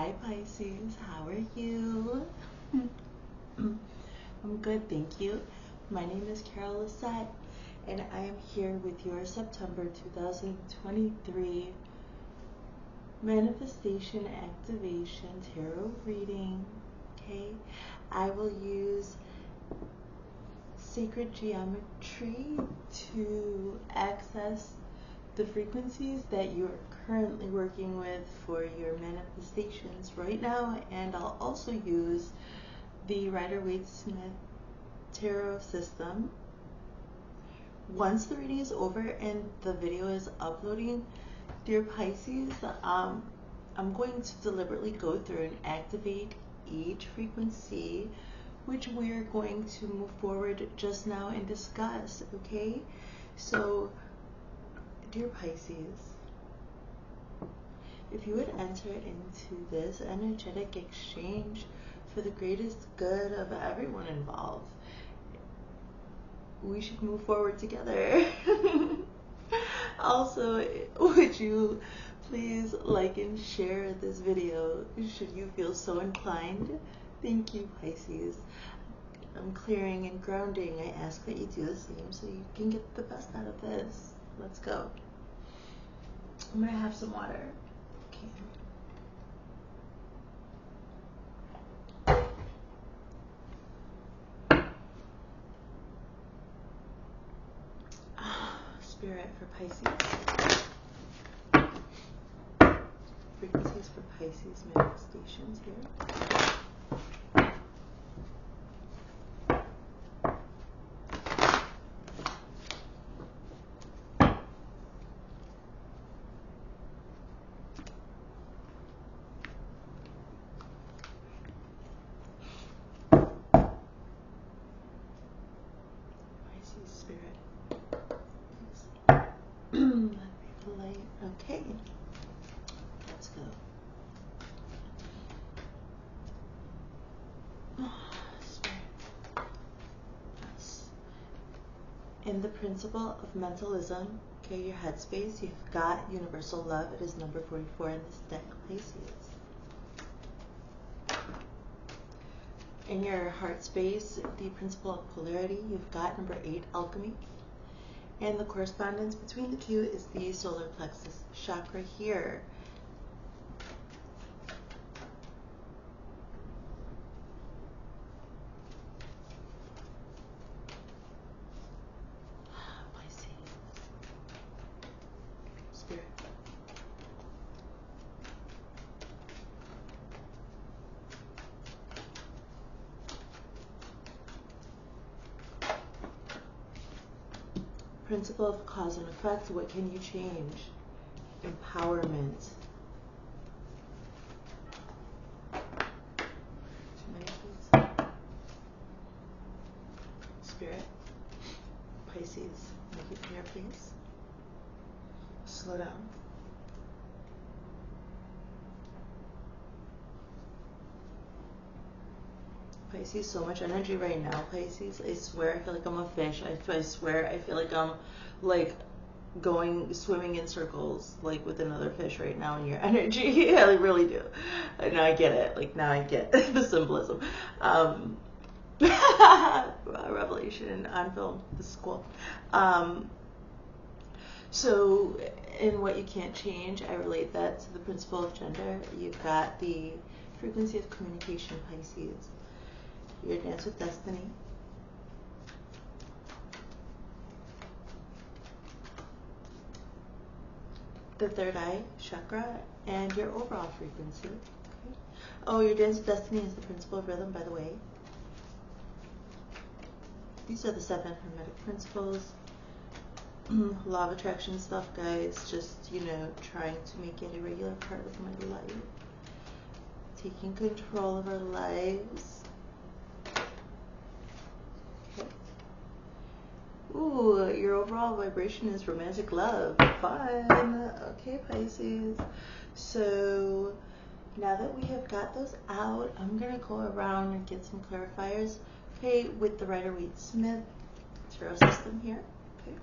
Hi Pisces, how are you? I'm good, thank you. My name is Carol Lisette, and I am here with your September 2023 Manifestation Activation Tarot reading. Okay, I will use sacred geometry to access the frequencies that you are currently working with for your manifestations right now, and I'll also use the Rider-Waite-Smith tarot system. Once the reading is over and the video is uploading, dear Pisces, I'm going to deliberately go through and activate each frequency, which we're going to move forward just now and discuss. Okay, so dear Pisces, if you would enter into this energetic exchange for the greatest good of everyone involved, we should move forward together. Also, would you please like and share this video should you feel so inclined? Thank you, Pisces. I'm clearing and grounding. I ask that you do the same so you can get the best out of this. Let's go. I'm gonna have some water. Okay. Spirit for Pisces. Frequencies for Pisces manifestations here. Okay, let's go. Spirit. Yes. In the principle of mentalism, okay, your headspace, you've got universal love. It is number 44 in this deck, Pisces. In your heart space, the principle of polarity, you've got number 8, alchemy. And the correspondence between the two is the solar plexus chakra here. Pisces. Spirit. Principle of cause and effect. What can you change? Empowerment. Too many, please. Spirit. Pisces. Make it clear, please. Slow down. Pisces, so much energy right now, Pisces. I swear I feel like I'm a fish. I swear I feel like I'm like swimming in circles like with another fish right now in your energy. I really do. Now I get it. Like now I get the symbolism. Revelation on film. This is cool. So in what you can't change, I relate that to the principle of gender. You've got the frequency of communication, Pisces. Your dance with destiny. The third eye chakra and your overall frequency. Okay. Oh, your dance with destiny is the principle of rhythm, by the way. These are the 7 hermetic principles. Law of attraction stuff, guys. Just, you know, trying to make it a regular part of my life. Taking control of our lives. Okay. Ooh, your overall vibration is romantic love. Fun. Okay, Pisces. So now that we have got those out, I'm going to go around and get some clarifiers. Okay, with the Rider-Waite-Smith tarot system here. Okay.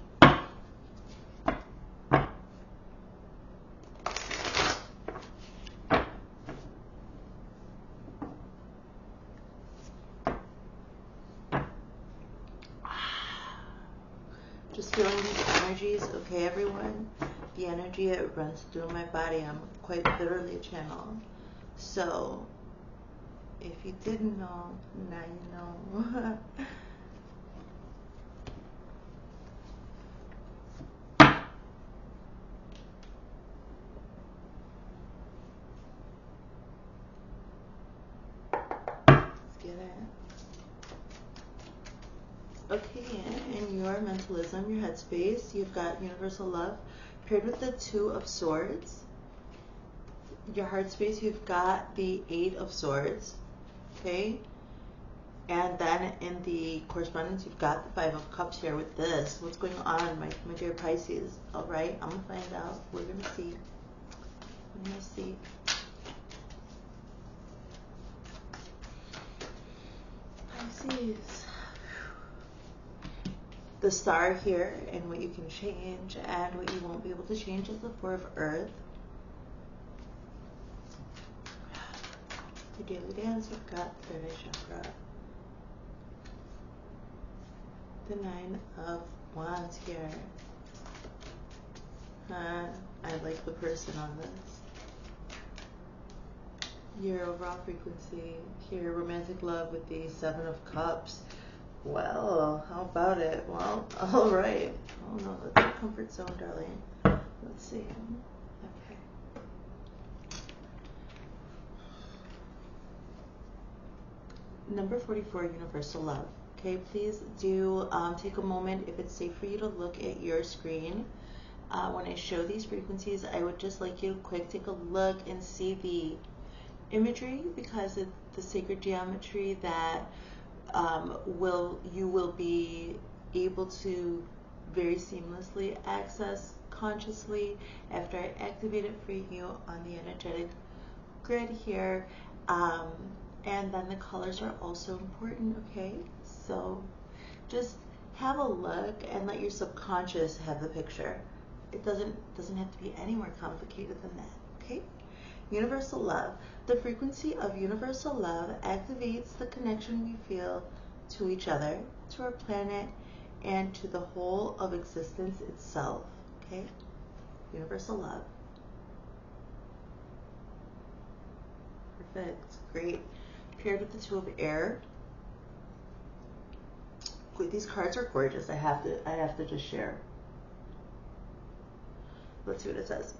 Just feeling these energies, okay, everyone? The energy, it runs through my body. I'm quite literally a channel. So, if you didn't know, now you know. Let's get it. Okay, in your mentalism, your headspace, you've got universal love paired with the 2 of Swords. Your heart space, you've got the 8 of Swords, okay? And then in the correspondence, you've got the 5 of Cups here with this. What's going on, my dear Pisces? All right, I'm going to find out. We're going to see. We're going to see. Pisces. The Star here, and what you can change and what you won't be able to change is the 4 of Earth. The Daily Dance, we've got the 3rd eye chakra. The 9 of Wands here. I like the person on this. Your overall frequency here, romantic love with the 7 of Cups. Well, how about it? Well, all right. Oh no, that's your comfort zone, darling. Let's see. Okay. Number 44, universal love. Okay, please do take a moment, if it's safe for you, to look at your screen. When I show these frequencies, I would just like you to quick take a look and see the imagery, because it's the sacred geometry that you will be able to very seamlessly access consciously after I activate it for you on the energetic grid here. And then the colors are also important, okay? So just have a look and let your subconscious have the picture. It doesn't have to be any more complicated than that, okay? Universal love. The frequency of universal love activates the connection we feel to each other, to our planet, and to the whole of existence itself, okay? Universal love. Perfect, great. Paired with the 2 of Air. These cards are gorgeous. I have to just share. Let's see what it says.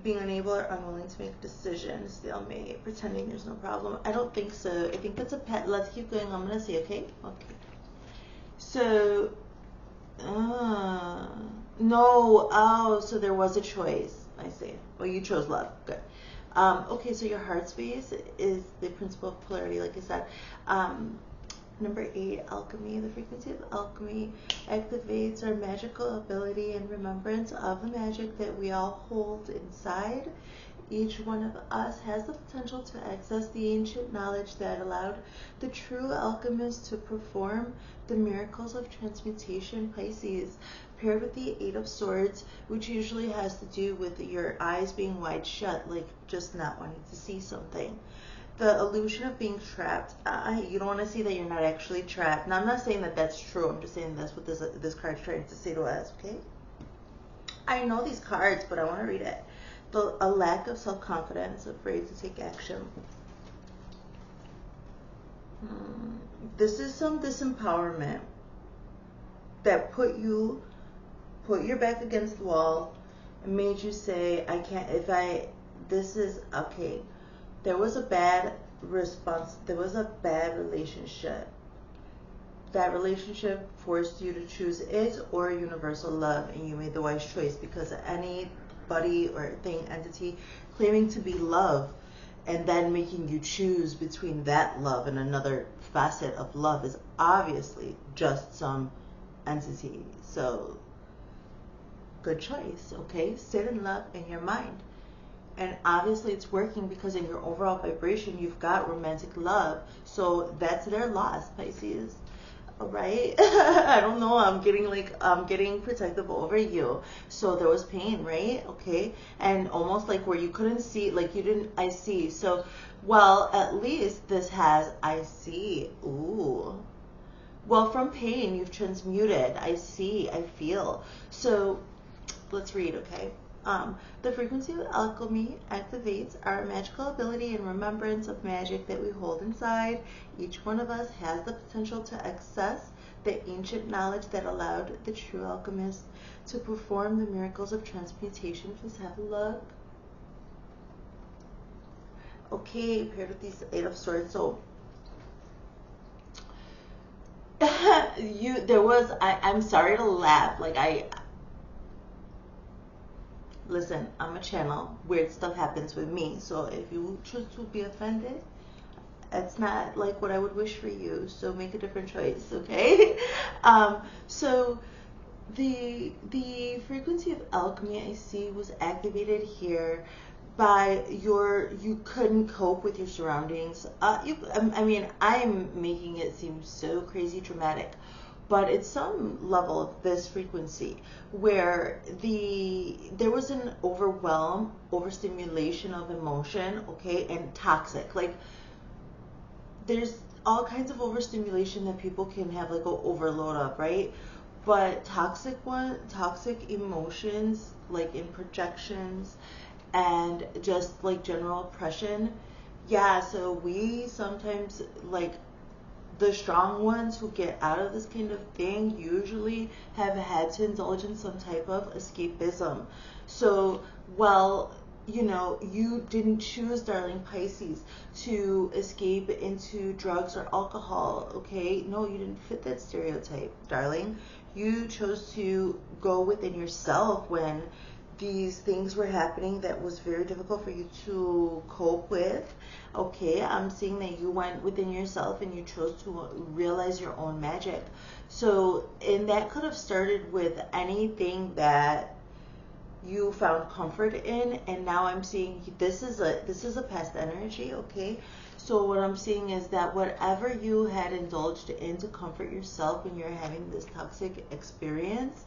Being unable or unwilling to make a decision, stalemate, pretending there's no problem. I don't think so. I think that's a pet. Let's keep going. I'm gonna see. Okay. Okay. So, no. Oh, so there was a choice. I see. Well, you chose love. Good. Okay, so your heart space is the principle of polarity, like I said. Number 8, alchemy. The frequency of alchemy activates our magical ability and remembrance of the magic that we all hold inside. Each one of us has the potential to access the ancient knowledge that allowed the true alchemist to perform the miracles of transmutation. Pisces, paired with the 8 of Swords, which usually has to do with your eyes being wide shut, like just not wanting to see something. The illusion of being trapped. You don't want to see that you're not actually trapped. Now, I'm not saying that that's true. I'm just saying that's what this card's trying to say to us, okay? I know these cards, but I want to read it. A lack of self-confidence, afraid to take action. This is some disempowerment that put your back against the wall and made you say, I can't, this is, okay. There was a bad response. There was a bad relationship. That relationship forced you to choose it or universal love, and you made the wise choice, because anybody or thing, entity claiming to be love and then making you choose between that love and another facet of love is obviously just some entity. So, good choice, okay? Sit in love in your mind. And obviously it's working, because in your overall vibration, you've got romantic love. So that's their loss, Pisces. All right? I don't know. I'm getting protective over you. So there was pain, right? Okay. And almost like where you couldn't see, like you didn't, I see. So, well, at least this has, I see. Ooh. Well, from pain, you've transmuted. I see, I feel. So let's read, okay? The frequency of alchemy activates our magical ability and remembrance of magic that we hold inside. Each one of us has the potential to access the ancient knowledge that allowed the true alchemist to perform the miracles of transmutation. Please have a look. Okay, paired with these Eight of Swords. So I'm sorry to laugh. Listen, I'm a channel. Weird stuff happens with me. So if you choose to be offended, it's not like what I would wish for you. So make a different choice, okay? So the frequency of alchemy I see was activated here by you couldn't cope with your surroundings. I mean, I'm making it seem so crazy dramatic, but it's some level of this frequency where there was an overstimulation of emotion, okay, and toxic. Like, there's all kinds of overstimulation that people can have like an overload of, right? But toxic emotions, like in projections and just like general oppression. Yeah, so we sometimes, like, the strong ones who get out of this kind of thing usually have had to indulge in some type of escapism. So, well, you didn't choose, darling Pisces, to escape into drugs or alcohol, okay? No, you didn't fit that stereotype, darling. You chose to go within yourself when these things were happening that was very difficult for you to cope with. Okay, I'm seeing that you went within yourself and you chose to realize your own magic. So, and that could have started with anything that you found comfort in, and now I'm seeing this is a past energy, okay? So what I'm seeing is that whatever you had indulged in to comfort yourself when you're having this toxic experience,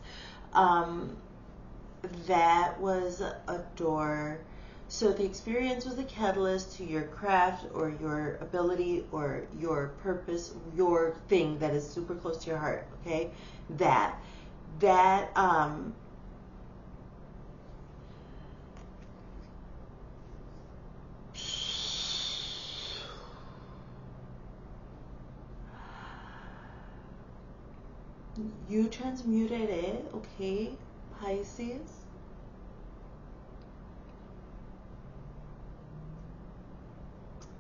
that was a door. So the experience was a catalyst to your craft or your ability or your purpose, your thing that is super close to your heart, okay? That you transmuted it, okay, Pisces.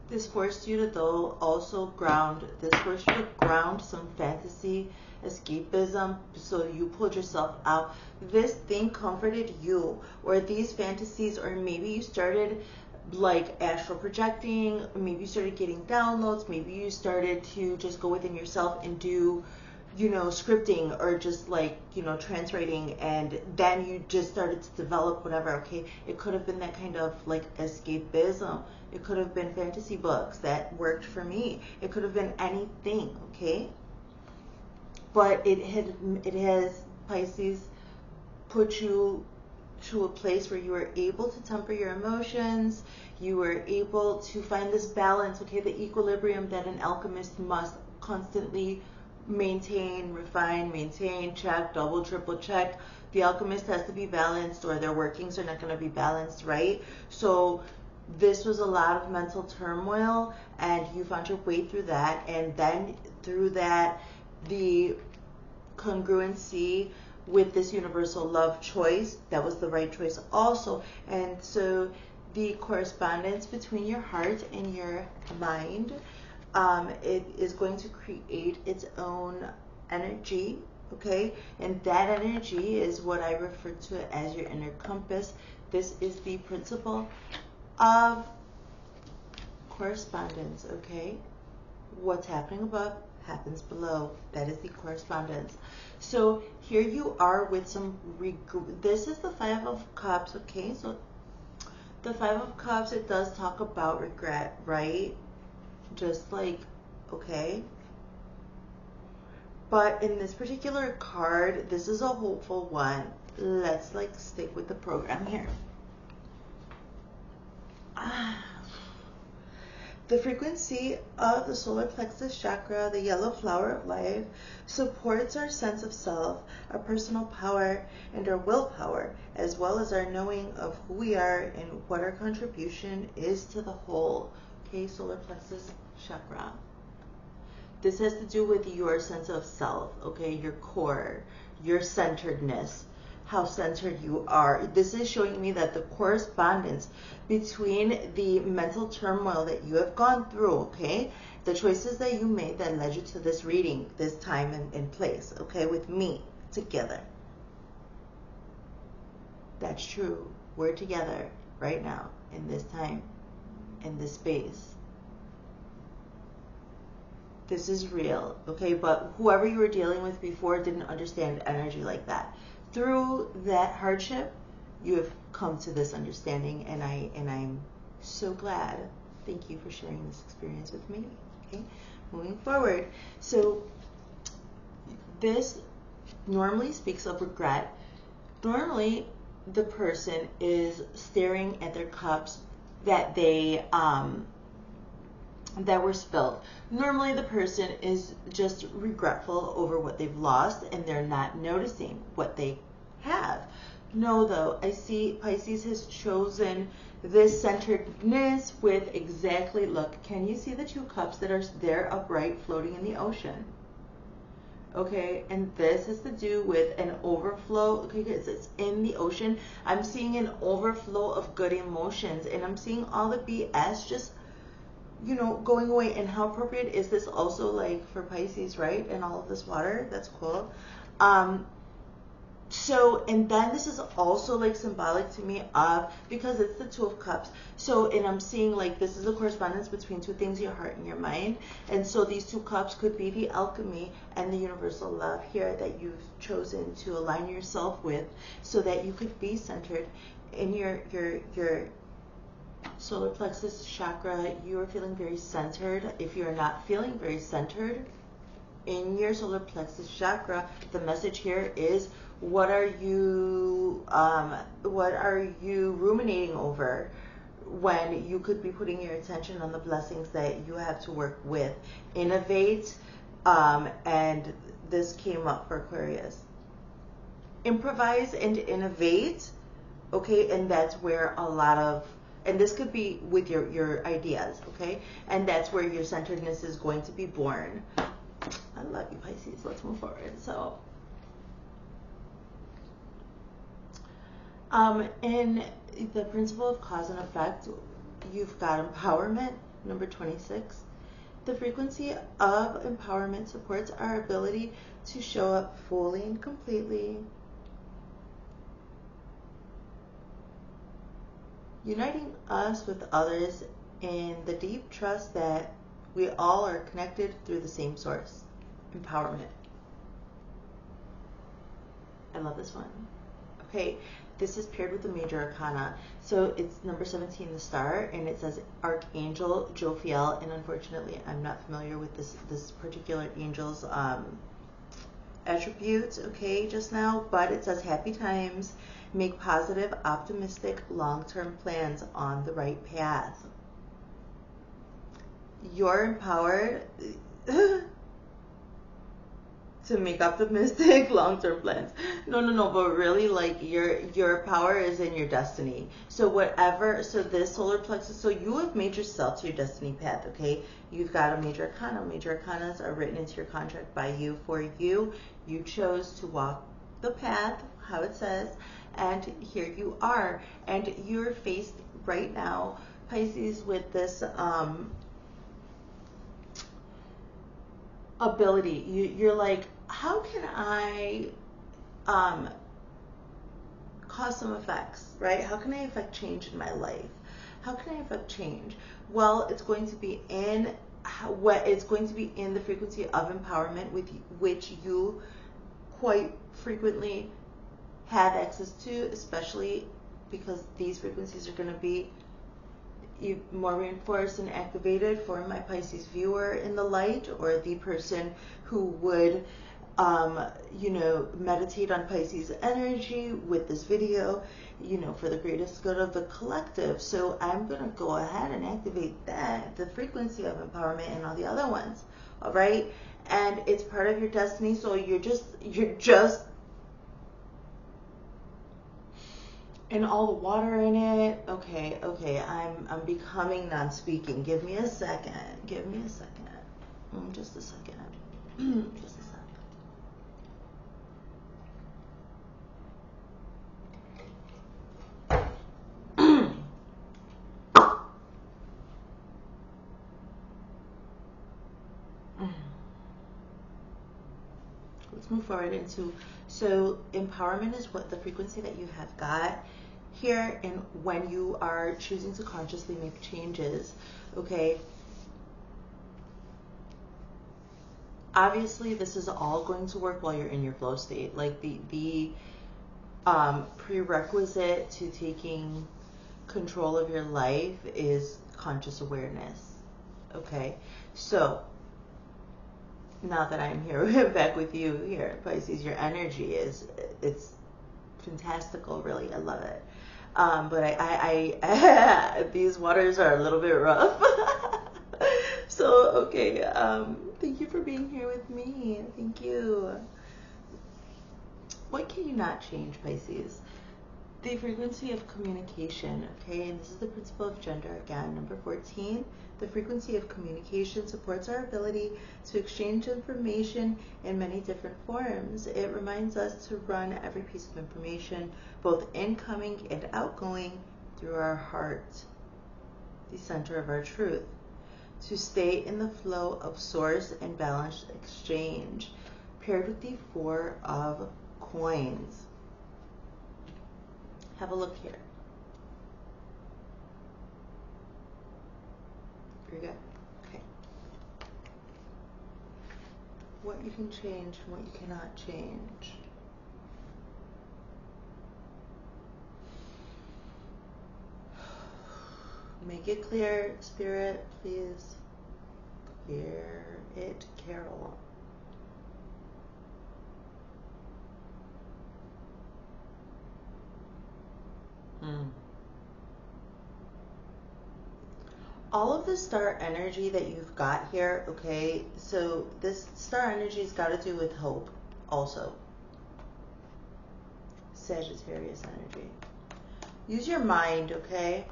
This forced you to ground some fantasy, escapism, so you pulled yourself out. This thing comforted you, or these fantasies, or maybe you started like astral projecting, maybe you started getting downloads, maybe you started to just go within yourself and do scripting, or just like, trance writing, and then you just started to develop whatever, okay? It could have been that kind of like escapism. It could have been fantasy books that worked for me. It could have been anything, okay? But it has, Pisces, put you to a place where you were able to temper your emotions. You were able to find this balance, okay? The equilibrium that an alchemist must constantly maintain, refine, maintain, check, double, triple check. The alchemist has to be balanced, or their workings are not going to be balanced, right? So this was a lot of mental turmoil, and you found your way through that, and then through that, the congruency with this universal love choice, that was the right choice also. And so the correspondence between your heart and your mind, it is going to create its own energy, okay? And that energy is what I refer to as your inner compass. This is the principle of correspondence, okay? What's happening above happens below. That is the correspondence. So here you are with some this is the Five of Cups, okay? So the Five of Cups, it does talk about regret, right? Just like, okay? But in this particular card, this is a hopeful one. Let's like stick with the program here. The frequency of the solar plexus chakra, the yellow flower of life, supports our sense of self, our personal power, and our willpower, as well as our knowing of who we are and what our contribution is to the whole. Okay, solar plexus chakra. This has to do with your sense of self, okay, your core, your centeredness, how centered you are. This is showing me that the correspondence between the mental turmoil that you have gone through, okay, the choices that you made that led you to this reading, this time and place, okay, with me together. That's true. We're together right now in this time, in this space. This is real, okay? But whoever you were dealing with before didn't understand energy like that. Through that hardship, you have come to this understanding, and I'm so glad. Thank you for sharing this experience with me. Okay, moving forward. So this normally speaks of regret. Normally, the person is staring at their cups that they that were spilled. Normally the person is just regretful over what they've lost and they're not noticing what they have. No, though, I see Pisces has chosen this centeredness with exactly, look, can you see the two cups that are there upright floating in the ocean? Okay, and this has to do with an overflow, okay, because it's in the ocean. I'm seeing an overflow of good emotions, and I'm seeing all the BS just, you know, going away. And how appropriate is this also, like, for Pisces, right? And all of this water, that's cool. So, and then this is also like symbolic to me of, because it's the Two of Cups. So, and I'm seeing like this is a correspondence between two things, your heart and your mind. And so these two cups could be the alchemy and the universal love here that you've chosen to align yourself with, so that you could be centered in your solar plexus chakra. You are feeling very centered. If you're not feeling very centered in your solar plexus chakra, the message here is, what are you ruminating over when you could be putting your attention on the blessings that you have to work with? Innovate, and this came up for Aquarius. Improvise and innovate, okay, and that's where a lot of, and this could be with your ideas, okay, and that's where your centeredness is going to be born. I love you, Pisces. Let's move forward. So, in the principle of cause and effect, you've got empowerment, number 26. The frequency of empowerment supports our ability to show up fully and completely, uniting us with others in the deep trust that we all are connected through the same source. Empowerment. I love this one. Okay, this is paired with the major arcana. So it's number 17, the star, and it says Archangel Jophiel, and unfortunately I'm not familiar with this particular angel's attributes, okay, just now, but it says happy times, make positive, optimistic, long-term plans on the right path. You're empowered to make optimistic long-term plans. No, but really, like, your power is in your destiny. So whatever, so this solar plexus, so you have made yourself to your destiny path, okay? You've got a major arcana. Major arcanas are written into your contract by you, for you. You chose to walk the path, how it says, and here you are. And you're faced right now, Pisces, with this ability. You're like, how can I cause some effects, right? How can I affect change in my life? How can I affect change? Well, it's going to be in the frequency of empowerment, with which you quite frequently have access to, especially because these frequencies are going to be more reinforced and activated for my Pisces viewer in the light, or the person who would you know, meditate on Pisces energy with this video, you know, for the greatest good of the collective. So I'm going to go ahead and activate that, the frequency of empowerment, and all the other ones. All right. And it's part of your destiny. So you're just, and all the water in it. Okay. I'm becoming non-speaking. Give me a second. Just a second. Just a second. Let's move forward into, so empowerment is what the frequency that you have got here, and when you are choosing to consciously make changes, okay? Obviously, this is all going to work while you're in your flow state. Like the prerequisite to taking control of your life is conscious awareness. Okay, so now that I'm here back with you here, Pisces, your energy it's fantastical. Really, I love it. But I these waters are a little bit rough. So okay, thank you for being here with me. Thank you. What can you not change, Pisces? The frequency of communication, okay? And this is the principle of gender again, number 14. The frequency of communication supports our ability to exchange information in many different forms. It reminds us to run every piece of information, both incoming and outgoing, through our heart, the center of our truth, to stay in the flow of source and balanced exchange, paired with the 4 of coins. Have a look here. Very good. Okay. What you can change and what you cannot change. Make it clear, Spirit, please. Clear it, Carol. All of the star energy that you've got here, okay, so this star energy's got to do with hope also. Sagittarius energy. Use your mind, okay?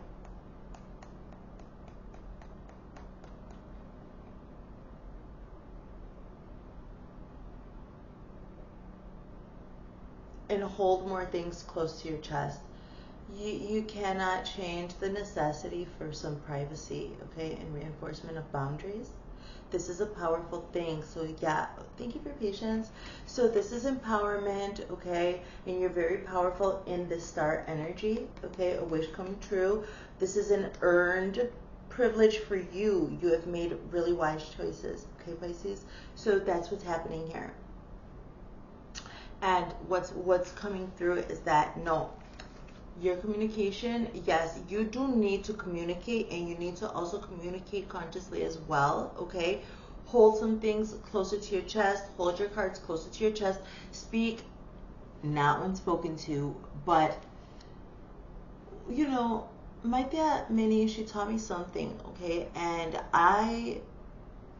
And hold more things close to your chest. You cannot change the necessity for some privacy, okay, and reinforcement of boundaries. This is a powerful thing. So yeah, thank you for your patience. So this is empowerment, okay, and you're very powerful in this star energy, okay, a wish come true. This is an earned privilege for you. You have made really wise choices, okay, Pisces? So that's what's happening here. And what's coming through is that, no, your communication, yes, you do need to communicate, and you need to also communicate consciously as well, okay? Hold some things closer to your chest, hold your cards closer to your chest, speak not when spoken to, but, you know, my tia Minnie, she taught me something, okay? And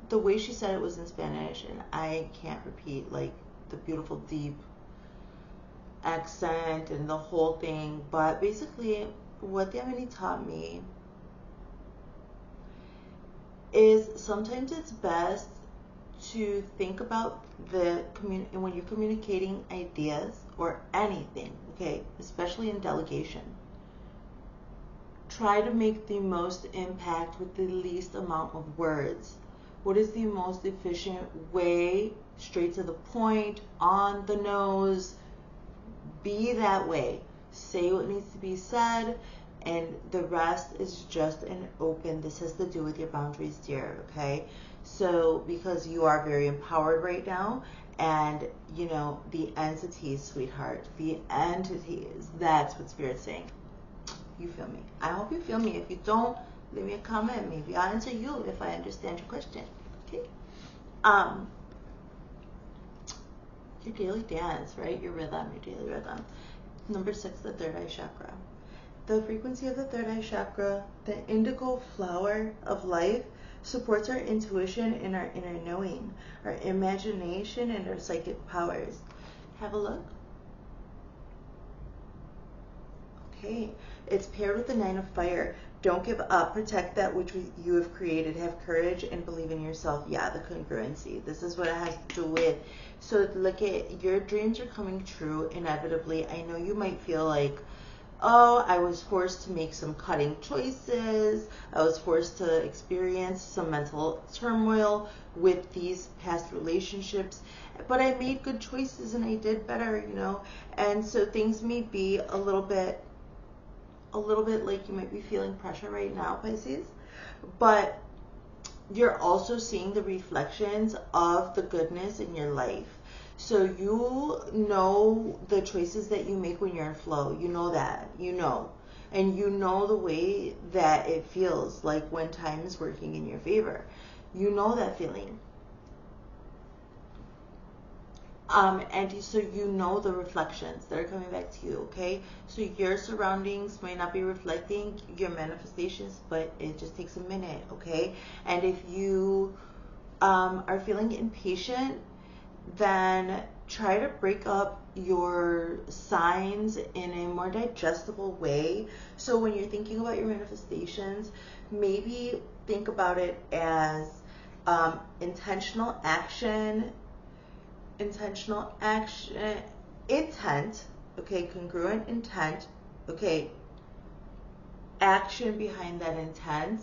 the way she said it was in Spanish, and I can't repeat, like, the beautiful, deep accent and the whole thing, but basically what the Minnie taught me is sometimes it's best to think about when you're communicating ideas or anything, okay, especially in delegation, try to make the most impact with the least amount of words. What is the most efficient way? Straight to the point, on the nose. Be that way. Say what needs to be said, and the rest is just an open. This has to do with your boundaries, dear, okay? So, because you are very empowered right now, and, you know, the entities, sweetheart, the entities, that's what Spirit's saying. You feel me? I hope you feel me. If you don't, leave me a comment. Maybe I'll answer you if I understand your question, okay? your daily dance, right? Your rhythm, your daily rhythm. Number 6, the third eye chakra. The frequency of the third eye chakra, the indigo flower of life, supports our intuition and our inner knowing, our imagination and our psychic powers. Have a look. Okay, it's paired with the 9 of fire. Don't give up. Protect that which you have created. Have courage and believe in yourself. Yeah, the congruency. This is what it has to do with. So look at your dreams are coming true inevitably. I know you might feel like, oh, I was forced to make some cutting choices. I was forced to experience some mental turmoil with these past relationships. But I made good choices and I did better, you know. And so things may be a little bit like you might be feeling pressure right now, Pisces. But you're also seeing the reflections of the goodness in your life. So you know the choices that you make when you're in flow. You know that. You know. And you know the way that it feels like when time is working in your favor. You know that feeling. And so you know the reflections that are coming back to you, okay? So your surroundings might not be reflecting your manifestations, but it just takes a minute, okay? And if you are feeling impatient, then try to break up your signs in a more digestible way. So when you're thinking about your manifestations, maybe think about it as intentional action, intent, okay, congruent intent, okay, action behind that intent,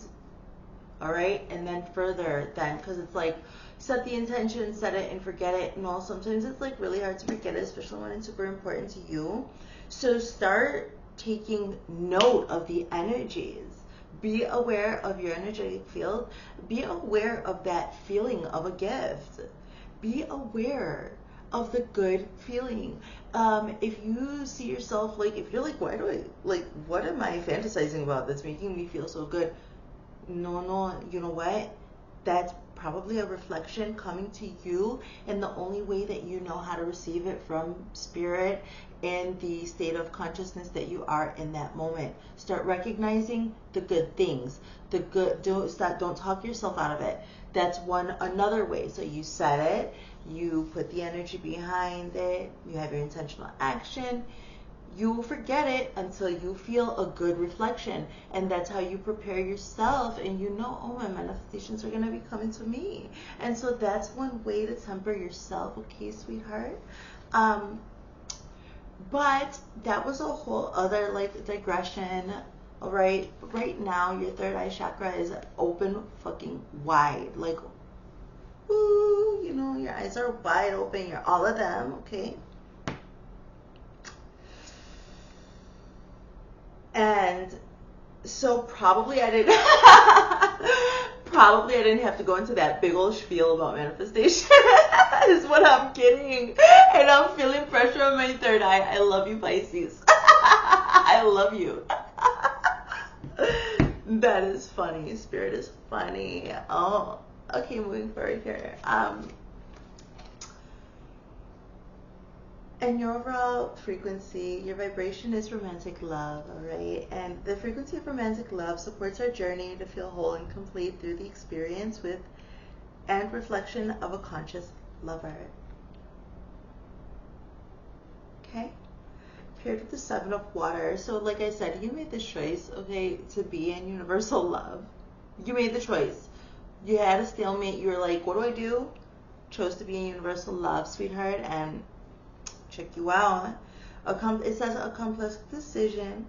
all right, and then further then, because it's like, set the intention, set it and forget it. No, sometimes it's like really hard to forget it, especially when it's super important to you. So start taking note of the energies. Be aware of your energetic field. Be aware of that feeling of a gift. Be aware of the good feeling. If you see yourself like, if you're like, why do I, like, what am I fantasizing about that's making me feel so good? No, you know what? That's probably a reflection coming to you in the only way that you know how to receive it from spirit in the state of consciousness that you are in that moment. Start recognizing the good things. The good, don't talk yourself out of it. That's another way. So you set it, you put the energy behind it, you have your intentional action. You will forget it until you feel a good reflection. And that's how you prepare yourself. And you know, oh, my manifestations are going to be coming to me. And so that's one way to temper yourself, okay, sweetheart? But that was a whole other like digression. All right, right now your third eye chakra is open fucking wide. Like, ooh, you know, your eyes are wide open. You're all of them, okay? And so probably I didn't have to go into that big old spiel about manifestation is what I'm getting. And I'm feeling pressure on my third eye. I love you, Pisces. I love you. That is funny. Spirit is funny. Oh, okay, moving forward here. And your overall frequency, your vibration is romantic love, all right? And the frequency of romantic love supports our journey to feel whole and complete through the experience with and reflection of a conscious lover. Okay? Paired with the 7 of water. So like I said, you made the choice, okay, to be in universal love. You made the choice. You had a stalemate. You were like, what do I do? Chose to be in universal love, sweetheart, and check you out. It says a complex decision,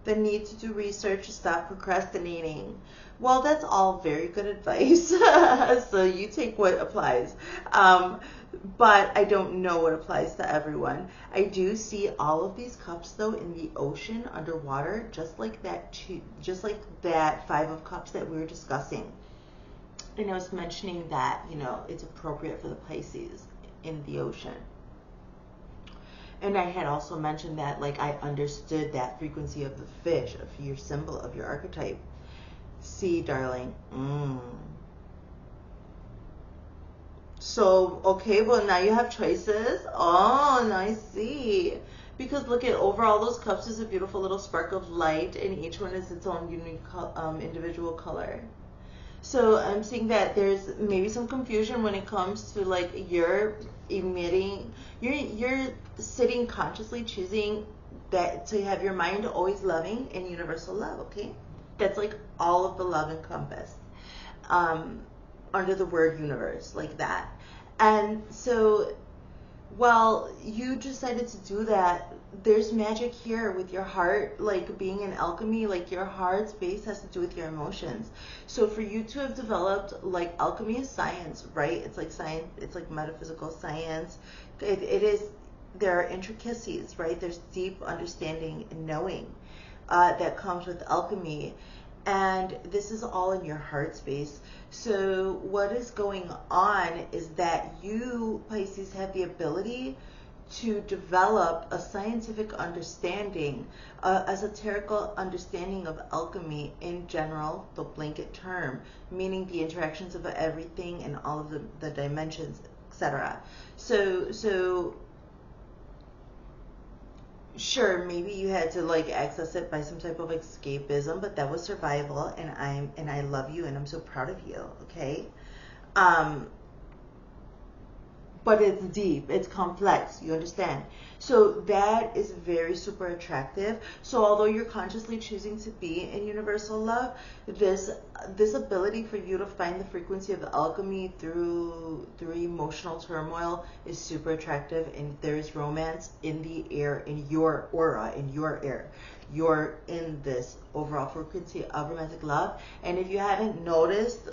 the need to do research to stop procrastinating. Well, that's all very good advice. So you take what applies. But I don't know what applies to everyone. I do see all of these cups though in the ocean underwater, just like that 5 of cups that we were discussing. And I was mentioning that, you know, it's appropriate for the Pisces in the ocean. And I had also mentioned that, like, I understood that frequency of the fish, of your symbol, of your archetype. See, darling. So, okay, well, now you have choices. Oh, now I see. Because look at over all those cups is a beautiful little spark of light, and each one is its own unique individual color. So I'm seeing that there's maybe some confusion when it comes to like you're emitting, you're sitting consciously choosing that to have your mind always loving and universal love. Okay, that's like all of the love encompassed under the word universe, like that. And so well, you decided to do that. There's magic here with your heart, like being in alchemy, like your heart space has to do with your emotions. So for you to have developed, like alchemy is science, right? It's like science, it's like metaphysical science. It is, there are intricacies, right? There's deep understanding and knowing that comes with alchemy. And this is all in your heart space. So what is going on is that you, Pisces, have the ability to develop a scientific understanding, esoterical understanding of alchemy in general, the blanket term, meaning the interactions of everything and all of the dimensions, etc. So sure, maybe you had to like access it by some type of escapism, but that was survival, and I love you and I'm so proud of you, okay? But it's deep, it's complex, you understand? So that is very super attractive. So although you're consciously choosing to be in universal love, this ability for you to find the frequency of alchemy through emotional turmoil is super attractive, and there is romance in the air, in your aura, in your air. You're in this overall frequency of romantic love, and if you haven't noticed,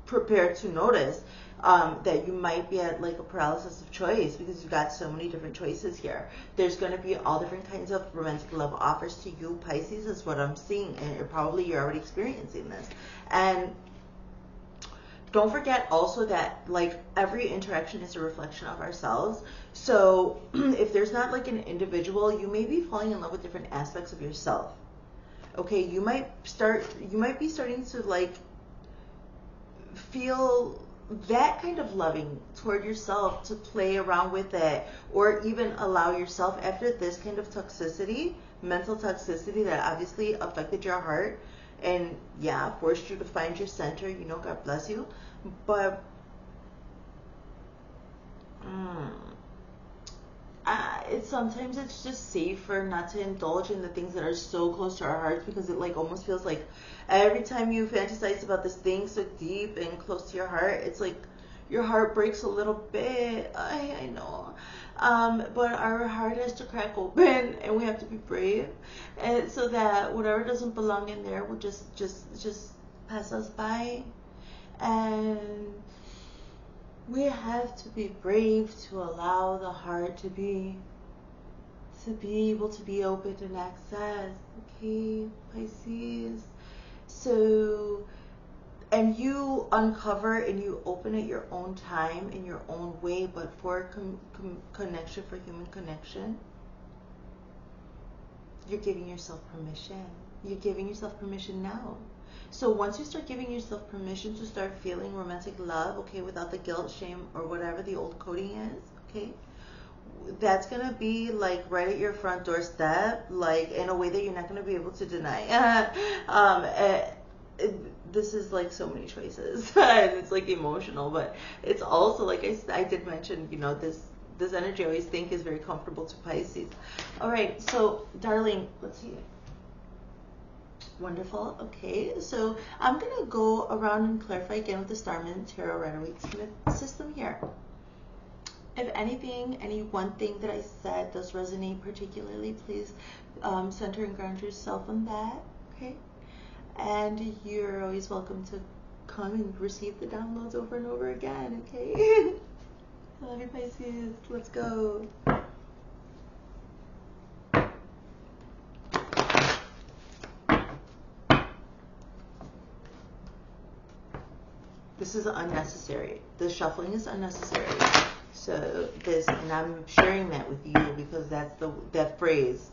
prepare to notice that you might be at like a paralysis of choice because you've got so many different choices here. There's going to be all different kinds of romantic love offers to you, Pisces, is what I'm seeing, and you're already experiencing this. And don't forget also that like every interaction is a reflection of ourselves. So if there's not like an individual, you may be falling in love with different aspects of yourself. Okay, you might be starting to like feel that kind of loving toward yourself, to play around with it, or even allow yourself, after this kind of toxicity, mental toxicity that obviously affected your heart and yeah, forced you to find your center, you know, God bless you, but sometimes it's just safer not to indulge in the things that are so close to our hearts, because it like almost feels like every time you fantasize about this thing so deep and close to your heart, it's like your heart breaks a little bit. I know, but our heart has to crack open, and we have to be brave, and so that whatever doesn't belong in there will just pass us by, and we have to be brave to allow the heart to be able to be open and access. Okay, Pisces. So, and you uncover and you open at your own time, in your own way, but for connection, for human connection, you're giving yourself permission. You're giving yourself permission now. So once you start giving yourself permission to start feeling romantic love, okay, without the guilt, shame, or whatever the old coding is, okay, that's gonna be like right at your front doorstep, like in a way that you're not gonna be able to deny. This is like so many choices, and it's like emotional, but it's also like I did mention, you know, this energy I always think is very comfortable to Pisces. All right, so darling, let's see. Wonderful. Okay, so I'm gonna go around and clarify again with the Starman Tarot Rider-Waite-Smith system here. If anything, any one thing that I said does resonate particularly, please center and ground yourself on that. Okay, and you're always welcome to come and receive the downloads over and over again. Okay. I love you, Pisces. Let's go. This is unnecessary. The shuffling is unnecessary. So this, and I'm sharing that with you because that's that phrase,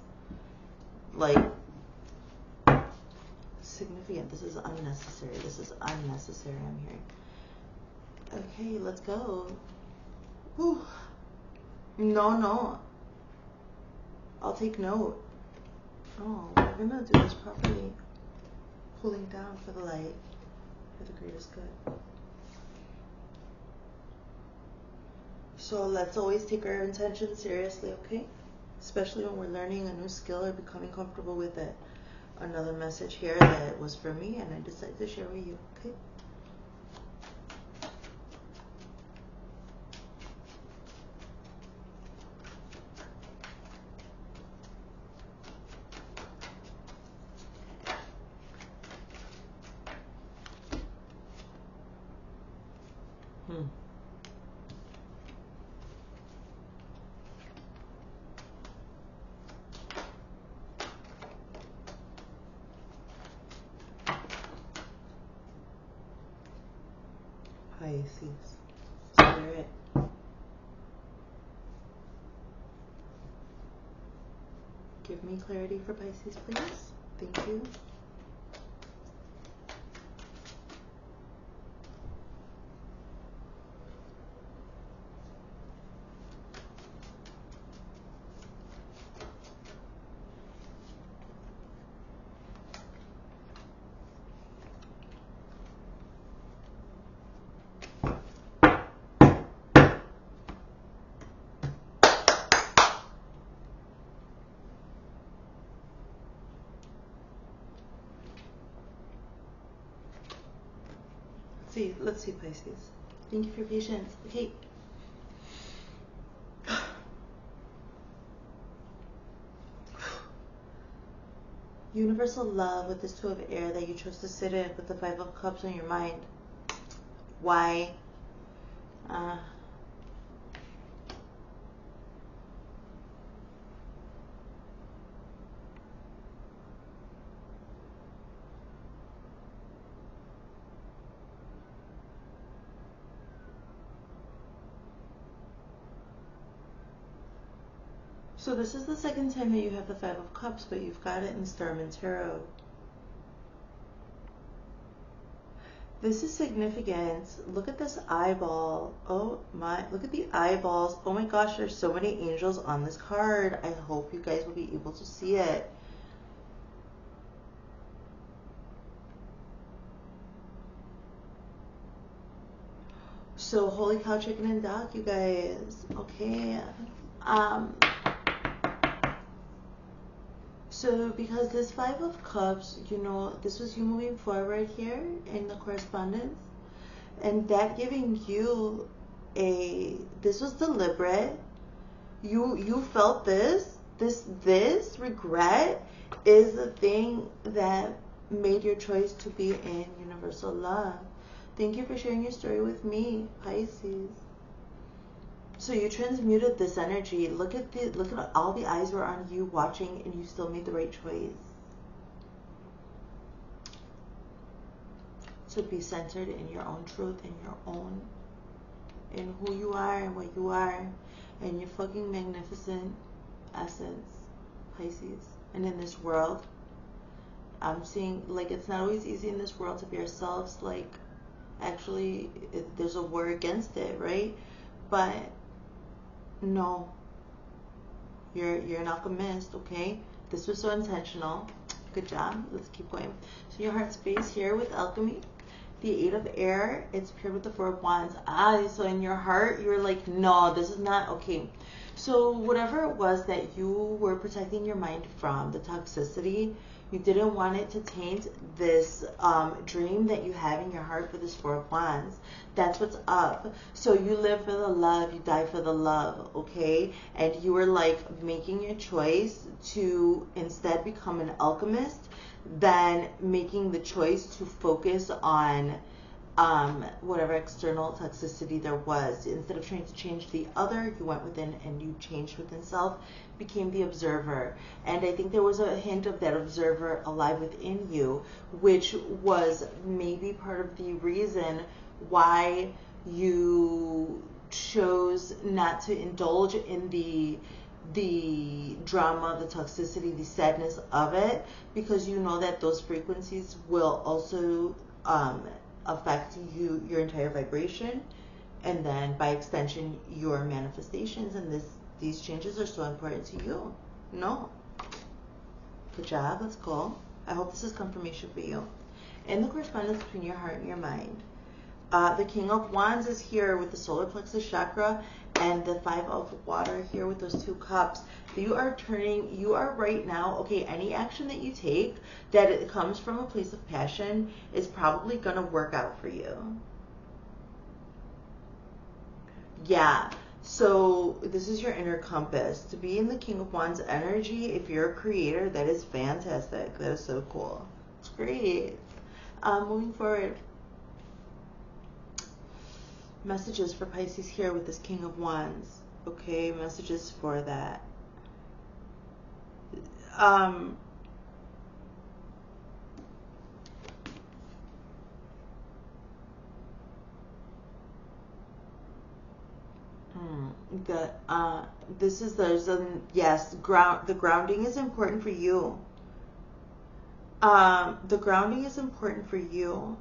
like, significant. This is unnecessary. This is unnecessary. I'm hearing. Okay, let's go. Whew. No. I'll take note. Oh, we're gonna do this properly. Cooling down for the light, for the greatest good. So let's always take our intentions seriously, okay? Especially when we're learning a new skill or becoming comfortable with it. Another message here that was for me and I decided to share with you, okay? Pisces. Spirit. Give me clarity for Pisces, please. Thank you. Let's see, Pisces. Thank you for your patience. Okay. Universal love with this Two of Air that you chose to sit in with the Five of Cups on your mind. Why? So this is the second time that you have the Five of Cups, but you've got it in Starman Tarot. This is significant. Look at this eyeball. Oh my, look at the eyeballs. Oh my gosh, there's so many angels on this card. I hope you guys will be able to see it. So holy cow, chicken and duck, you guys. Okay. So because this Five of Cups, you know, this was you moving forward here in the correspondence, and that giving you this was deliberate. You felt this regret is the thing that made your choice to be in universal love. Thank you for sharing your story with me, Pisces. So you transmuted this energy. Look at all the eyes were on you watching, and you still made the right choice. To be centered in your own truth, in who you are and what you are, and your fucking magnificent essence, Pisces. And in this world, I'm seeing, like, it's not always easy in this world to be ourselves. Like, actually, there's a war against it, right? But no, you're an alchemist, okay? This was so intentional. Good job. Let's keep going. So your heart space here with alchemy, the Eight of Air, it's paired with the Four of Wands. So in your heart, you're like, no, this is not okay. So whatever it was that you were protecting your mind from, the toxicity, you didn't want it to taint this dream that you have in your heart for this Four of Wands. That's what's up. So you live for the love, you die for the love, okay? And you were like making your choice to instead become an alchemist than making the choice to focus on whatever external toxicity there was. Instead of trying to change the other, you went within and you changed within self, became the observer. And I think there was a hint of that observer alive within you, which was maybe part of the reason why you chose not to indulge in the drama, the toxicity, the sadness of it, because you know that those frequencies will also affect you, your entire vibration, and then by extension your manifestations. And these changes are so important to you. No. Good job. Let's go. I hope this is confirmation for you. In the correspondence between your heart and your mind, the King of Wands is here with the solar plexus chakra, and the Five of Water here with those 2 cups. You are right now, okay, any action that you take that it comes from a place of passion is probably going to work out for you. Yeah. So this is your inner compass. To be in the King of Wands energy, if you're a creator, that is fantastic. That is so cool. It's great. Moving forward. Messages for Pisces here with this King of Wands. Okay, messages for that. The grounding is important for you. The grounding is important for you.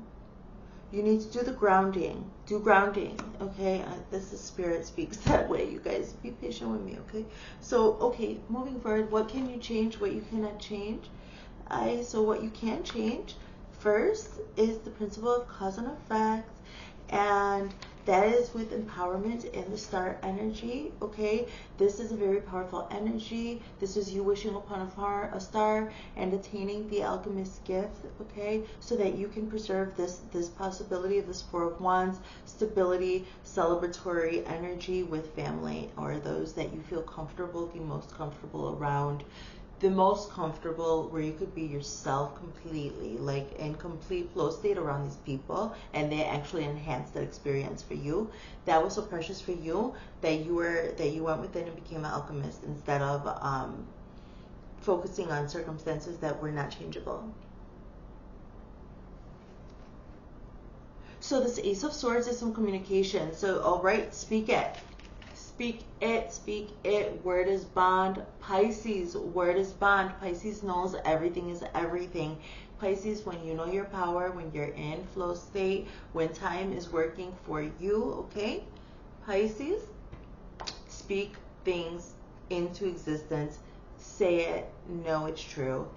You need to do the grounding. Do grounding, okay? This is Spirit speaks that way. You guys, be patient with me, okay? So, okay, moving forward, what can you change? What you cannot change? So what you can change first is the principle of cause and effect, and that is with empowerment in the star energy, okay? This is a very powerful energy. This is you wishing upon a star and attaining the alchemist's gift, okay? So that you can preserve this possibility of this 4 of Wands, stability, celebratory energy with family or those that you feel comfortable, the most comfortable around. The most comfortable where you could be yourself completely, like in complete flow state around these people, and they actually enhance that experience for you. That was so precious for you that you went within and became an alchemist instead of focusing on circumstances that were not changeable. So this Ace of Swords is some communication. So all right, speak it. Speak it, speak it. Word is bond. Pisces, word is bond. Pisces knows everything is everything. Pisces, when you know your power, when you're in flow state, when time is working for you, okay? Pisces, speak things into existence. Say it. Know it's true.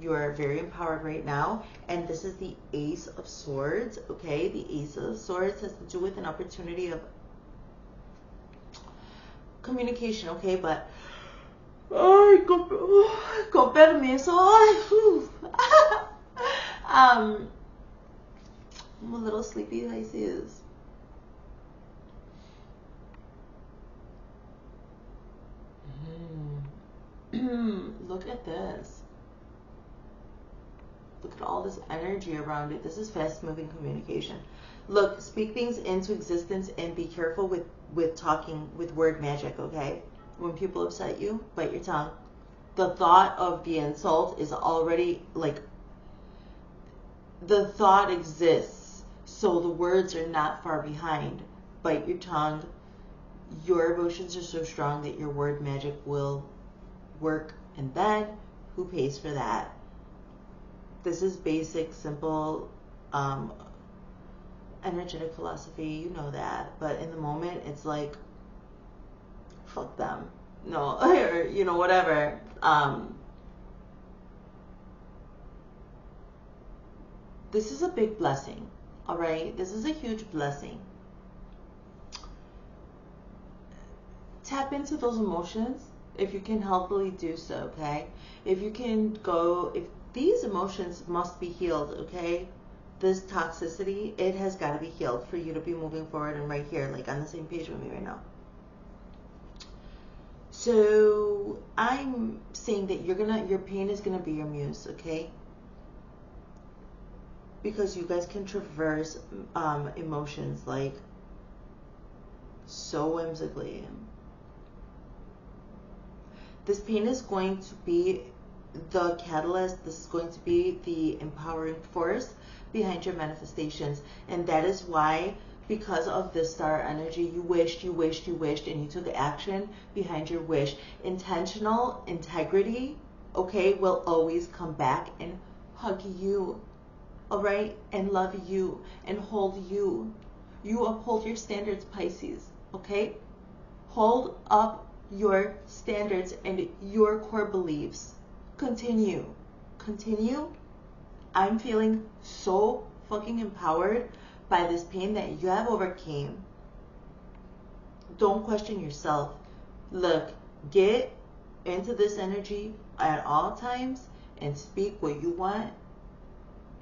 You are very empowered right now. And this is the Ace of Swords, okay? The Ace of Swords has to do with an opportunity of communication, okay? But go better me, so I'm a little sleepy, Pisces. Look at this. Look at all this energy around it. This is fast moving communication. Look, speak things into existence and be careful with talking with word magic, okay? When people upset you, bite your tongue. The thought of the insult is already, like, the thought exists, so the words are not far behind. Bite your tongue. Your emotions are so strong that your word magic will work, and then who pays for that? This is basic, simple, energetic philosophy, you know that, but in the moment it's like, fuck them, no, or you know, whatever. This is a big blessing, all right? This is a huge blessing. Tap into those emotions if you can healthily do so, okay? If you can go, if these emotions must be healed, okay? This toxicity, it has got to be healed for you to be moving forward and right here, like on the same page with me right now. So I'm saying that your pain is gonna be your muse, okay? Because you guys can traverse emotions like so whimsically. This pain is going to be the catalyst. This is going to be the empowering force behind your manifestations, and that is why, because of this star energy, you wished, and you took action behind your wish. Intentional integrity, okay, will always come back and hug you. all right, and love you and hold you. You uphold your standards, Pisces, okay? Hold up your standards and your core beliefs. Continue. Continue. I'm feeling so fucking empowered by this pain that you have overcame. Don't question yourself. Look, get into this energy at all times and speak what you want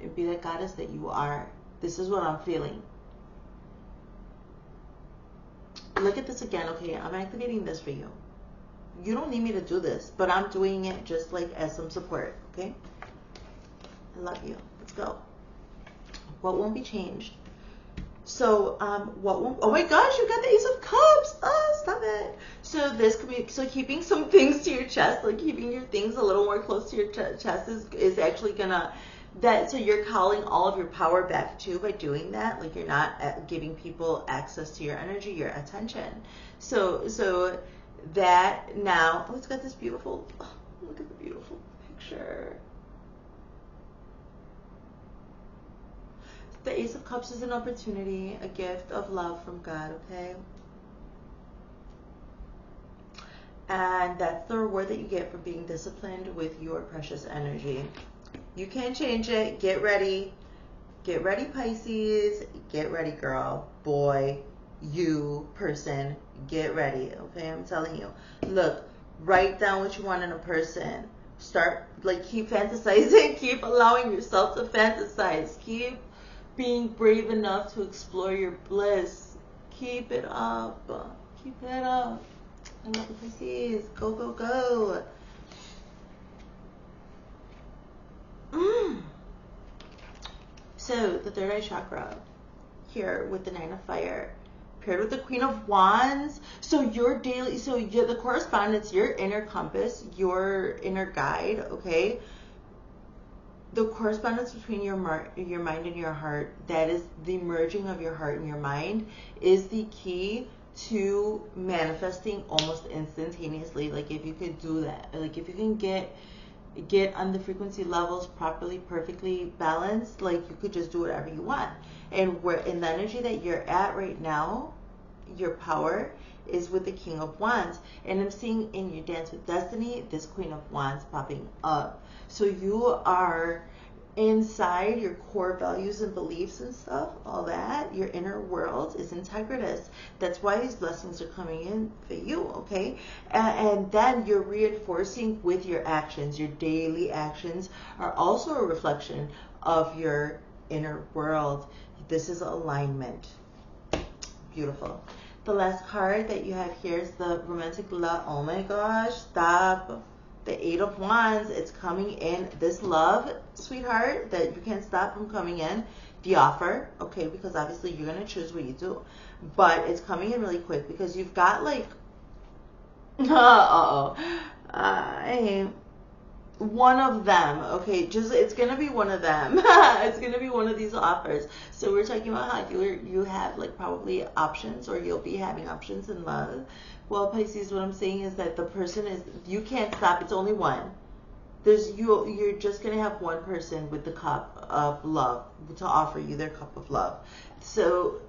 and be the goddess that you are. This is what I'm feeling. Look at this again, okay? I'm activating this for you. You don't need me to do this, but I'm doing it just like as some support, okay? I love you. Let's go. What won't be changed? So, what won't? Oh my gosh, you got the Ace of Cups. Oh, stop it. So this could be, so keeping some things to your chest, like keeping your things a little more close to your chest is actually gonna, so you're calling all of your power back too by doing that. Like you're not giving people access to your energy, your attention. So that now, oh, it's got this beautiful, oh, look at the beautiful picture. The Ace of Cups is an opportunity, a gift of love from God, okay? And that's the reward that you get for being disciplined with your precious energy. You can't change it. Get ready. Get ready, Pisces. Get ready, girl, boy, you, person. Get ready, okay? I'm telling you. Look, write down what you want in a person. Start, like, keep fantasizing. Keep allowing yourself to fantasize. Keep being brave enough to explore your bliss. Keep it up. Keep it up. I love the Pisces. Go, go, go. So the third eye chakra here with the Nine of Fire paired with the Queen of Wands. So your daily, so the correspondence, your inner compass, your inner guide, okay? The correspondence between your mind and your heart, that is the merging of your heart and your mind, is the key to manifesting almost instantaneously. Like if you could do that, like if you can get on the frequency levels properly, perfectly balanced, like you could just do whatever you want. And where in the energy that you're at right now, your power is with the King of Wands. And I'm seeing in your Dance with Destiny, this Queen of Wands popping up. So you are inside your core values and beliefs and stuff, all that, your inner world is integritous. That's why these blessings are coming in for you, okay? And then you're reinforcing with your actions. Your daily actions are also a reflection of your inner world. This is alignment. Beautiful. The last card that you have here is the romantic love. Oh my gosh, stop. The Eight of Wands, it's coming in. This love, sweetheart, that you can't stop from coming in. The offer, okay, because obviously you're going to choose what you do. But it's coming in really quick because you've got like, one of them, okay, just, it's going to be one of them. It's going to be one of these offers. So we're talking about how you have like probably options, or you'll be having options in love. Well, Pisces, what I'm saying is that the person is, you can't stop. It's only one. You're just going to have one person with the cup of love to offer you their cup of love. So,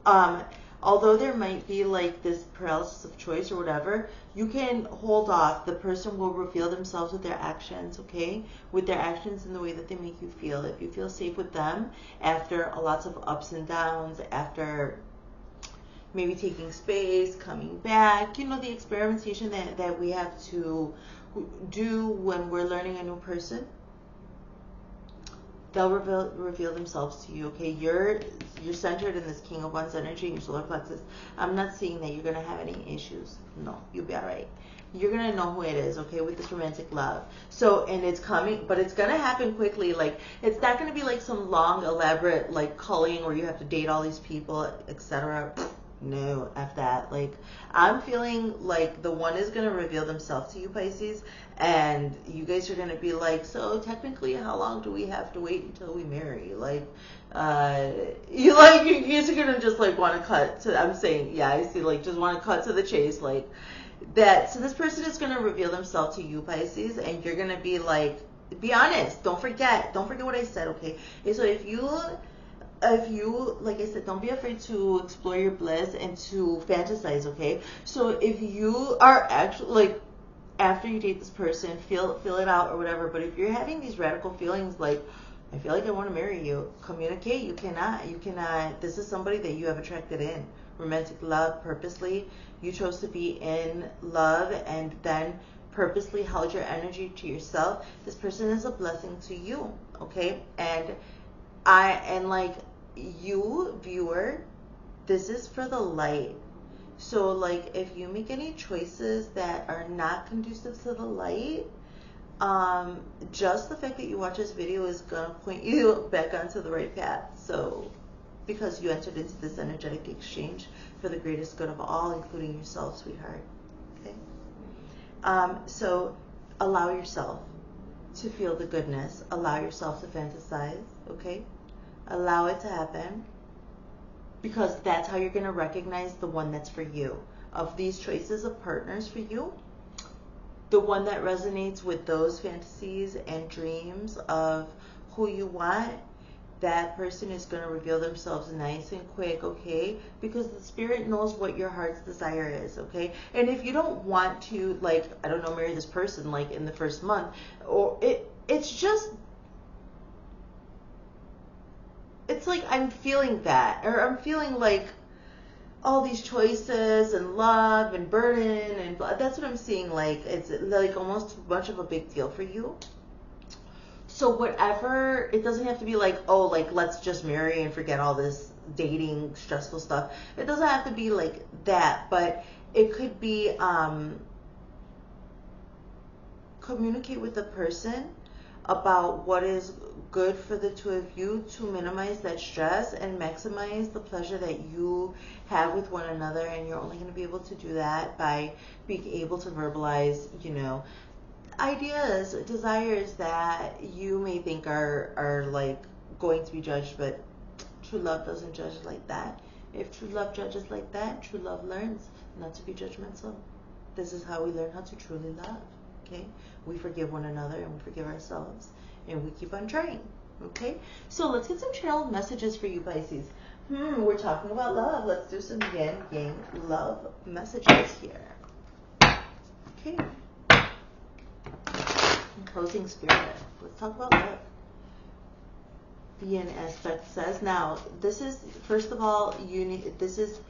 although there might be like this paralysis of choice or whatever, you can hold off. The person will reveal themselves with their actions, okay? With their actions in the way that they make you feel. If you feel safe with them after lots of ups and downs, after maybe taking space, coming back, you know, the experimentation that we have to do when we're learning a new person, they'll reveal themselves to you, okay? You're centered in this King of Wands energy in your solar plexus. I'm not seeing that you're going to have any issues. No, you'll be all right. You're going to know who it is, okay, with this romantic love. So, and it's coming, but it's going to happen quickly. Like, it's not going to be like some long, elaborate, like, culling where you have to date all these people, etc. No, F that. Like, I'm feeling like the one is going to reveal themselves to you, Pisces, and you guys are going to be like, so technically how long do we have to wait until we marry? Like, you guys are going to just like want to cut to, I'm saying, yeah, I see, like, just want to cut to the chase, like that. So this person is going to reveal themselves to you, Pisces, and you're going to be like, be honest. Don't forget what I said, okay? And so if you, like I said, don't be afraid to explore your bliss and to fantasize, okay? So if you are actually, like, after you date this person, feel it out or whatever, but if you're having these radical feelings like, I feel like I want to marry you, communicate. You cannot. This is somebody that you have attracted in. Romantic love, purposely. You chose to be in love and then purposely held your energy to yourself. This person is a blessing to you, okay? And like you, viewer, this is for the light. So like if you make any choices that are not conducive to the light, just the fact that you watch this video is gonna point you back onto the right path. So because you entered into this energetic exchange for the greatest good of all, including yourself, sweetheart. Okay. So allow yourself to feel the goodness. Allow yourself to fantasize. Okay. Allow it to happen, because that's how you're gonna recognize the one that's for you. Of these choices of partners for you, the one that resonates with those fantasies and dreams of who you want, that person is going to reveal themselves nice and quick, okay? Because the spirit knows what your heart's desire is, okay? And if you don't want to, like, I don't know, marry this person, like, in the first month, or it's just, it's like I'm feeling that, or I'm feeling like all these choices and love and burden and blah. That's what I'm seeing. Like it's like almost much of a big deal for you. So whatever, it doesn't have to be like, oh, like let's just marry and forget all this dating stressful stuff. It doesn't have to be like that, but it could be communicate with the person about what is good for the two of you to minimize that stress and maximize the pleasure that you have with one another. And you're only going to be able to do that by being able to verbalize, you know, ideas, desires that you may think are like going to be judged, but true love doesn't judge like that. If true love judges like that, true love learns not to be judgmental. This is how we learn how to truly love. Okay, we forgive one another and we forgive ourselves, and we keep on trying. Okay, so let's get some channel messages for you, Pisces. We're talking about love. Let's do some yin yang love messages here. Okay, closing spirit. Let's talk about love. The yin aspect says, now this is, first of all, this is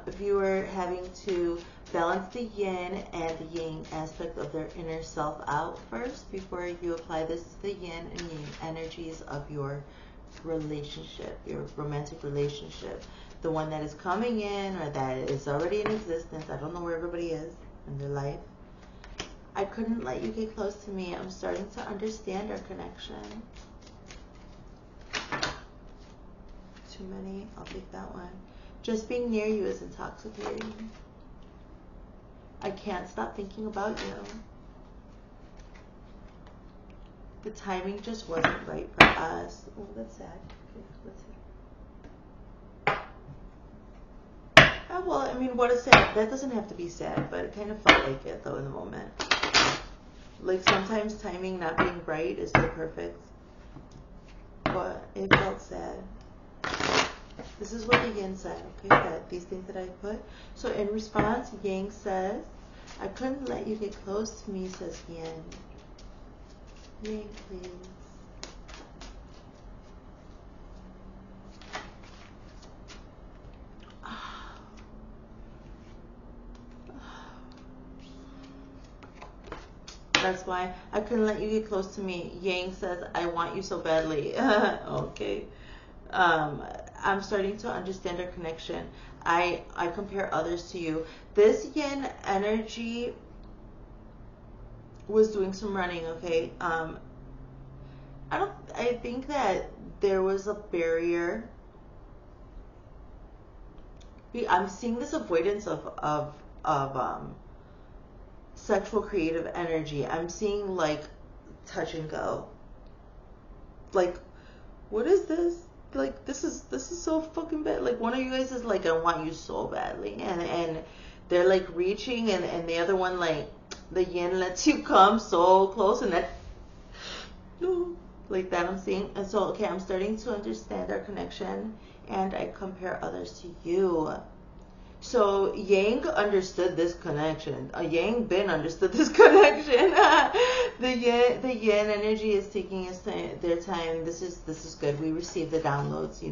viewer having to balance the yin and the yang aspect of their inner self out first before you apply this to the yin and yang energies of your relationship, your romantic relationship, the one that is coming in or that is already in existence. I don't know where everybody is in their life. I couldn't let you get close to me. I'm starting to understand our connection. Too many. I'll take that one. Just being near you is intoxicating. I can't stop thinking about you. The timing just wasn't right for us. Oh, that's sad. Okay, let's see. Oh, well, I mean, what is sad? That doesn't have to be sad, but it kind of felt like it, though, in the moment. Like, sometimes timing not being right is still perfect. But it felt sad. This is what the yin said, okay, that these things that I put. So in response, yang says, I couldn't let you get close to me, says yin. Yang, please. That's why I couldn't let you get close to me. Yang says, I want you so badly. Okay. I'm starting to understand our connection. I compare others to you. This yin energy was doing some running, okay? I think that there was a barrier. I'm seeing this avoidance of sexual creative energy. I'm seeing like touch and go. Like, what is this? Like, this is so fucking bad. Like, one of you guys is like, I want you so badly, and they're like reaching, and the other one, like, the yin lets you come so close, and like that I'm seeing. And so, okay, I'm starting to understand our connection, and I compare others to you. So Yang understood this connection. Yang Bin understood this connection. The yin energy is taking their time. This is good. We receive the downloads.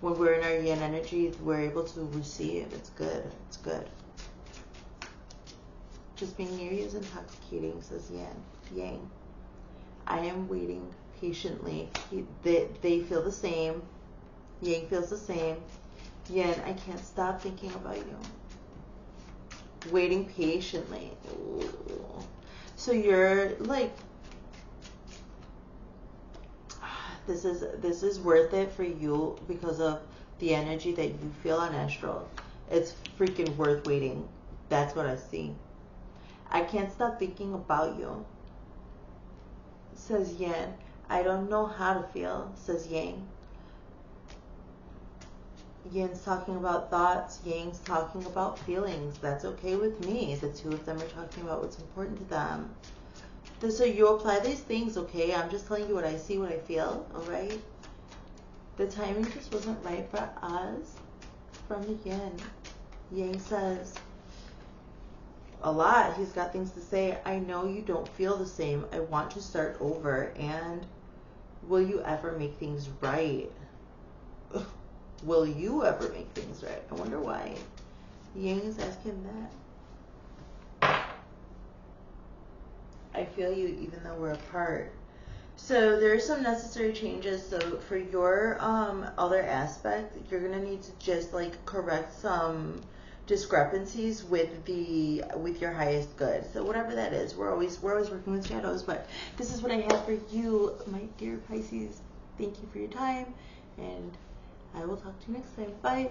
When we're in our yin energy, we're able to receive. It's good. It's good. Just being near you is intoxicating, says Yang. I am waiting patiently. They feel the same. Yang feels the same. Yin, I can't stop thinking about you. Waiting patiently. Ooh. So you're like, this is worth it for you because of the energy that you feel on astral. It's freaking worth waiting. That's what I see. I can't stop thinking about you, says Yin. I don't know how to feel, says Yang. Yin's talking about thoughts, Yang's talking about feelings. That's okay with me. The two of them are talking about what's important to them. So you apply these things, okay? I'm just telling you what I see, what I feel, alright? The timing just wasn't right for us. From the Yin. Yang says a lot. He's got things to say. I know you don't feel the same. I want to start over. And will you ever make things right? Will you ever make things right? I wonder why Yang is asking that. I feel you even though we're apart. So there are some necessary changes. So for your other aspect, you're gonna need to just like correct some discrepancies with your highest good. So whatever that is, we're always working with shadows, but this is what I have for you, my dear Pisces. Thank you for your time, and I will talk to you next time. Bye.